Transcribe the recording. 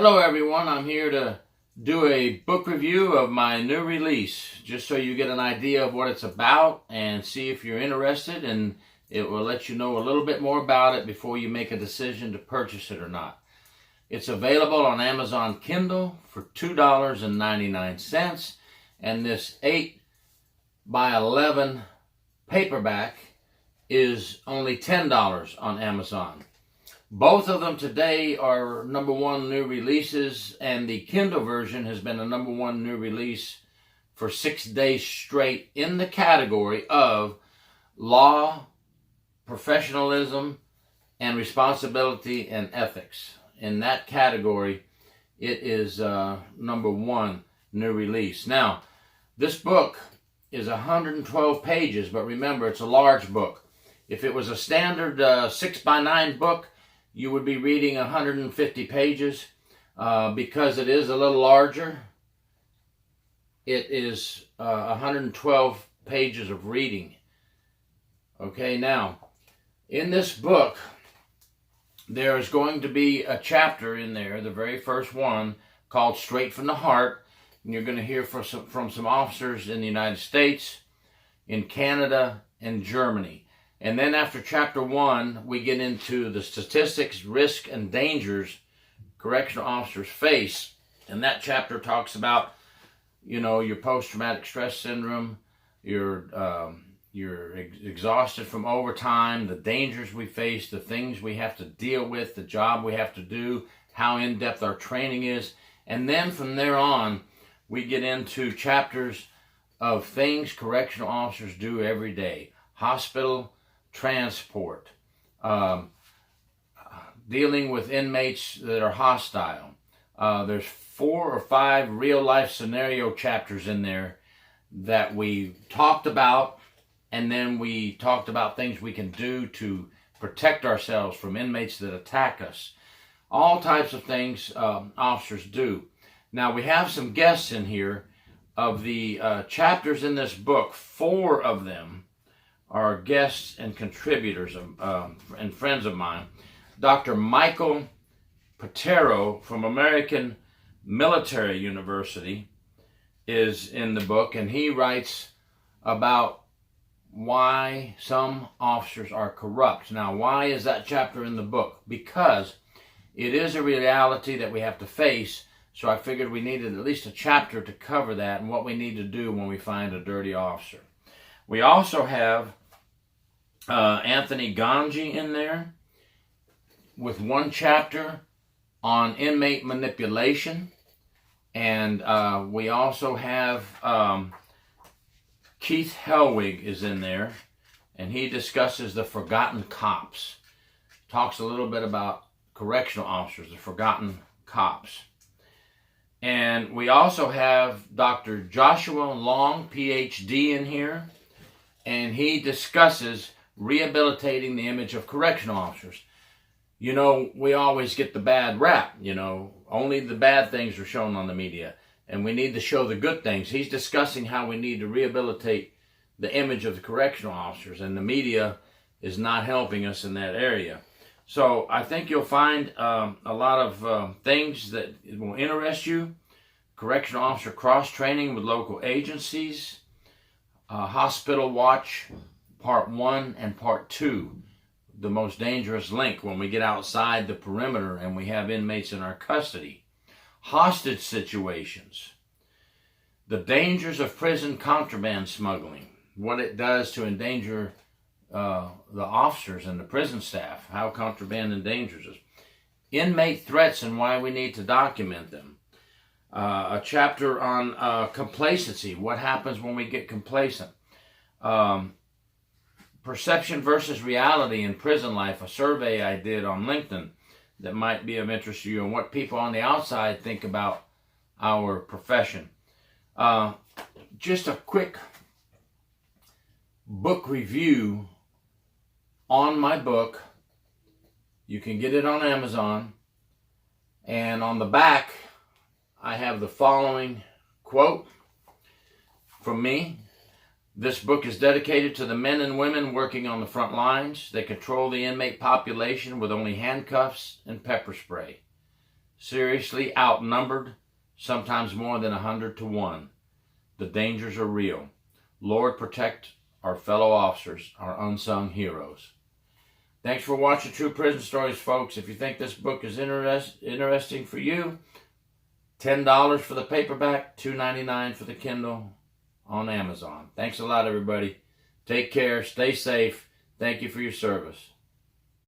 Hello everyone, I'm here to do a book review of my new release, just so you get an idea of what it's about and see if you're interested, and it will let you know a little bit more about it before you make a decision to purchase it or not. It's available on Amazon Kindle for $2.99, and this 8 by 11 paperback is only $10 on Amazon. Both of them today are #1 new releases, and the Kindle version has been a #1 new release for 6 days straight in the category of law, professionalism, and responsibility and ethics. In that category, it is #1 new release. Now, this book is 112 pages, but remember, it's a large book. If it was a standard 6 by 9 book, you would be reading 150 pages. Because it is a little larger, it is 112 pages of reading. Okay, now, in this book, there is going to be a chapter in there, the very first one, called Straight from the Heart. And you're going to hear from some officers in the United States, in Canada, and Germany. And then after chapter 1, we get into the statistics, risk, and dangers correctional officers face. And that chapter talks about, your post-traumatic stress syndrome, you're exhausted from overtime, the dangers we face, the things we have to deal with, the job we have to do, how in-depth our training is. And then from there on, we get into chapters of things correctional officers do every day. Hospital transport, dealing with inmates that are hostile. There's 4 or 5 real-life scenario chapters in there that we talked about, and then we talked about things we can do to protect ourselves from inmates that attack us. All types of things officers do. Now, we have some guests in here. Of the chapters in this book, 4 of them are guests and contributors and friends of mine. Dr. Michael Patero from American Military University is in the book, and he writes about why some officers are corrupt. Now, why is that chapter in the book? Because it is a reality that we have to face, so I figured we needed at least a chapter to cover that and what we need to do when we find a dirty officer. We also have Anthony Ganji in there with 1 chapter on inmate manipulation. And we also have Keith Helwig is in there, and he discusses the forgotten cops. Talks a little bit about correctional officers, the forgotten cops. And we also have Dr. Joshua Long, PhD, in here, and he discusses rehabilitating the image of correctional officers. We always get the bad rap, only the bad things are shown on the media, and we need to show the good things. He's discussing how we need to rehabilitate the image of the correctional officers, and the media is not helping us in that area. So I think you'll find a lot of things that will interest you. Correctional officer cross-training with local agencies, hospital watch, Part 1 and Part 2, the most dangerous link when we get outside the perimeter and we have inmates in our custody. Hostage situations, the dangers of prison contraband smuggling, what it does to endanger the officers and the prison staff, how contraband endangers us. Inmate threats and why we need to document them. A chapter on complacency, what happens when we get complacent. Perception versus reality in prison life, a survey I did on LinkedIn that might be of interest to you, and what people on the outside think about our profession. Just a quick book review on my book. You can get it on Amazon, and on the back I have the following quote from me. This book is dedicated to the men and women working on the front lines. They control the inmate population with only handcuffs and pepper spray. seriously outnumbered, sometimes more than 100 to 1. The dangers are real. Lord, protect our fellow officers, our unsung heroes. Thanks for watching True Prison Stories, folks. If you think this book is interesting for you, $10 for the paperback, $2.99 for the Kindle on Amazon. Thanks a lot, everybody. Take care. Stay safe. Thank you for your service.